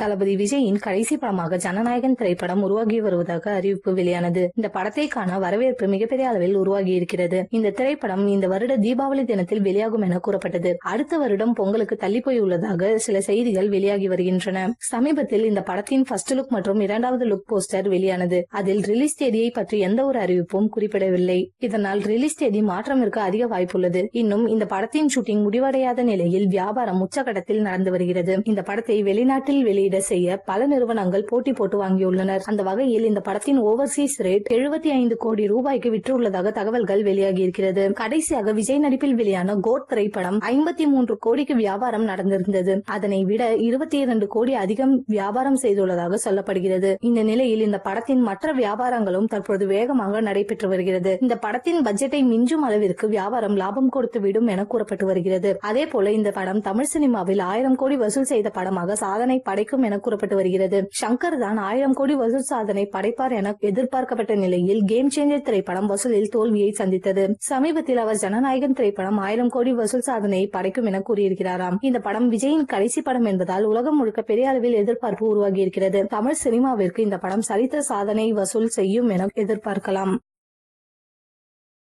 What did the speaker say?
தளபதி விஜயின் கடைசி படமாக ஜனநாயகன் திரைப்படம் உருவாகி வருவதாக அறிவிப்பு வெளியானது. இந்த படத்தை காண வரவேற்பு மிகப்பெரிய அளவில் உருவாகி இருக்கிறது. இந்த திரைப்படம் இந்த வருட தீபாவளி தினத்தில் வெளியாகும் என கூறப்பட்டது. அடுத்த வருடம் பொங்கலுக்கு தள்ளி போய் உள்ளதாக சில செய்திகள் வெளியாகி வருகின்றன. சமீபத்தில் இந்த படத்தின் ஃபர்ஸ்ட் லுக் மற்றும் இரண்டாவது லுக் போஸ்டர் வெளியானது. அதில் ரிலீஸ் தேதியை பற்றி எந்த ஒரு அறிவிப்பும் குறிப்பிடவில்லை. இதனால் ரிலீஸ் தேதி மாற்றம் இருக்க அதிக வாய்ப்புள்ளது. இன்னும் இந்த படத்தின் ஷூட்டிங் முடிவடையாத நிலையில் வியாபாரம் உச்சகட்டத்தில் நடந்து வருகிறது. இந்த படத்தை வெளிநாட்டில் வெளியிட செய்ய பல நிறுவனங்கள் போட்டி போட்டு வாங்கியுள்ளனர். அந்த வகையில் இந்த படத்தின் ஓவர்சீஸ் ரேட் 75 கோடி ரூபாய்க்கு விற்றுள்ளதாக தகவல்கள் வெளியாகி இருக்கிறது. கடைசியாக விஜய் நடிப்பில் வெளியான கோட் திரைப்படம் 53 கோடிக்கு வியாபாரம் நடந்திருந்தது. அதனை விட 22 கோடி அதிகம் வியாபாரம் செய்துள்ளதாக சொல்லப்படுகிறது. இந்த நிலையில் இந்த படத்தின் மற்ற வியாபாரங்களும் தற்போது வேகமாக நடைபெற்று வருகிறது. இந்த படத்தின் பட்ஜெட்டை மிஞ்சும் அளவிற்கு வியாபாரம் லாபம் கொடுத்து விடும் என கூறப்பட்டு வருகிறது. அதே போல இந்த படம் தமிழ் சினிமாவில் 1000 கோடி வசூல் செய்த படமாக சாதனை படைக்கும் என கூறப்பட்டு வருகிறது. ஷங்கர் தான் 1000 கோடி வசூல் சாதனை படைப்பார் என எதிர்பார்க்கப்பட்ட நிலையில் கேம் சேஞ்சர் திரைப்படம் வசூலில் தோல்வியை சந்தித்தது. சமீபத்தில் அவர் ஜனநாயகன் திரைப்படம் 1000 கோடி வசூல் சாதனை படைக்கும் என கூறியிருக்கிறாராம். இந்த படம் விஜயின் கடைசி படம் என்பதால் உலகம் முழுக்க பெரிய அளவில் எதிர்பார்ப்பு உருவாகி இருக்கிறது. தமிழ் சினிமாவிற்கு இந்த படம் சரித்திர சாதனை வசூல் செய்யும் என எதிர்பார்க்கலாம்.